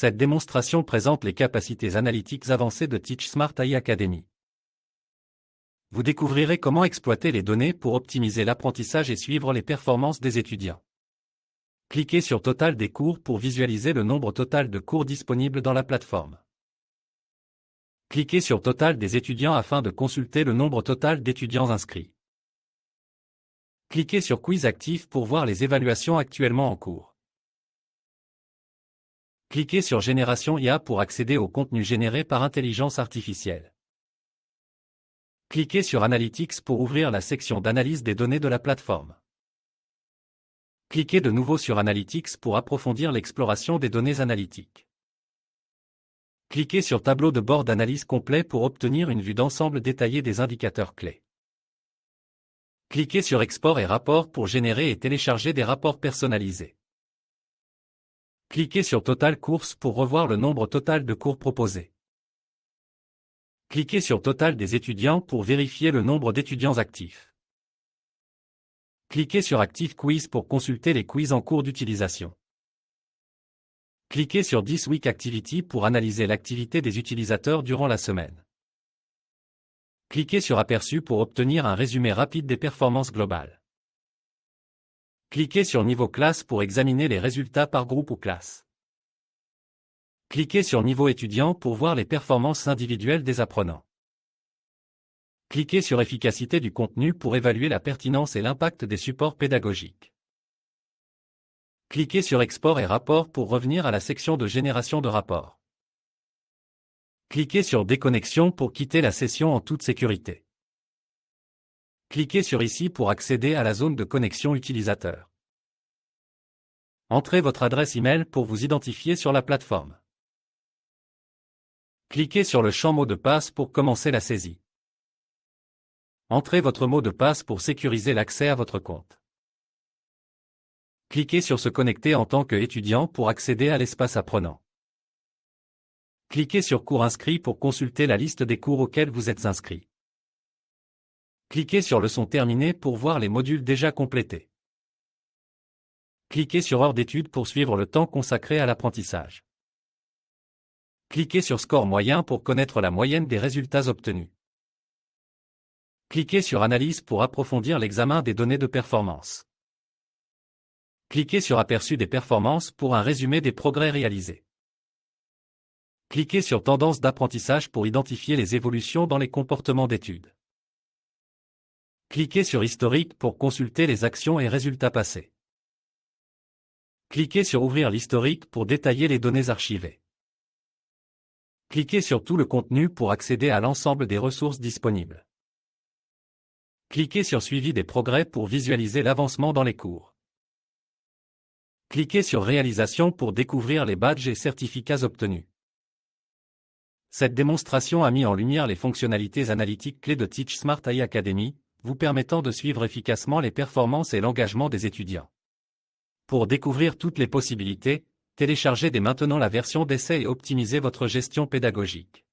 Cette démonstration présente les capacités analytiques avancées de TeachSmart AI Academy. Vous découvrirez comment exploiter les données pour optimiser l'apprentissage et suivre les performances des étudiants. Cliquez sur Total des cours pour visualiser le nombre total de cours disponibles dans la plateforme. Cliquez sur Total des étudiants afin de consulter le nombre total d'étudiants inscrits. Cliquez sur Quiz actif pour voir les évaluations actuellement en cours. Cliquez sur Génération IA pour accéder au contenu généré par intelligence artificielle. Cliquez sur Analytics pour ouvrir la section d'analyse des données de la plateforme. Cliquez de nouveau sur Analytics pour approfondir l'exploration des données analytiques. Cliquez sur Tableau de bord d'analyse complet pour obtenir une vue d'ensemble détaillée des indicateurs clés. Cliquez sur Export et rapport pour générer et télécharger des rapports personnalisés. Cliquez sur Total courses pour revoir le nombre total de cours proposés. Cliquez sur Total des étudiants pour vérifier le nombre d'étudiants actifs. Cliquez sur Active Quiz pour consulter les quiz en cours d'utilisation. Cliquez sur This Week Activity pour analyser l'activité des utilisateurs durant la semaine. Cliquez sur Aperçu pour obtenir un résumé rapide des performances globales. Cliquez sur Niveau classe pour examiner les résultats par groupe ou classe. Cliquez sur Niveau étudiant pour voir les performances individuelles des apprenants. Cliquez sur Efficacité du contenu pour évaluer la pertinence et l'impact des supports pédagogiques. Cliquez sur Export et rapport pour revenir à la section de génération de rapports. Cliquez sur Déconnexion pour quitter la session en toute sécurité. Cliquez sur Ici pour accéder à la zone de connexion utilisateur. Entrez votre adresse email pour vous identifier sur la plateforme. Cliquez sur le champ mot de passe pour commencer la saisie. Entrez votre mot de passe pour sécuriser l'accès à votre compte. Cliquez sur Se connecter en tant qu'étudiant pour accéder à l'espace apprenant. Cliquez sur Cours inscrits pour consulter la liste des cours auxquels vous êtes inscrit. Cliquez sur Leçon terminée pour voir les modules déjà complétés. Cliquez sur Heures d'études pour suivre le temps consacré à l'apprentissage. Cliquez sur Score moyen pour connaître la moyenne des résultats obtenus. Cliquez sur Analyse pour approfondir l'examen des données de performance. Cliquez sur Aperçu des performances pour un résumé des progrès réalisés. Cliquez sur Tendance d'apprentissage pour identifier les évolutions dans les comportements d'études. Cliquez sur Historique pour consulter les actions et résultats passés. Cliquez sur Ouvrir l'historique pour détailler les données archivées. Cliquez sur Tout le contenu pour accéder à l'ensemble des ressources disponibles. Cliquez sur Suivi des progrès pour visualiser l'avancement dans les cours. Cliquez sur Réalisation pour découvrir les badges et certificats obtenus. Cette démonstration a mis en lumière les fonctionnalités analytiques clés de TeachSmart AI Academy, vous permettant de suivre efficacement les performances et l'engagement des étudiants. Pour découvrir toutes les possibilités, téléchargez dès maintenant la version d'essai et optimisez votre gestion pédagogique.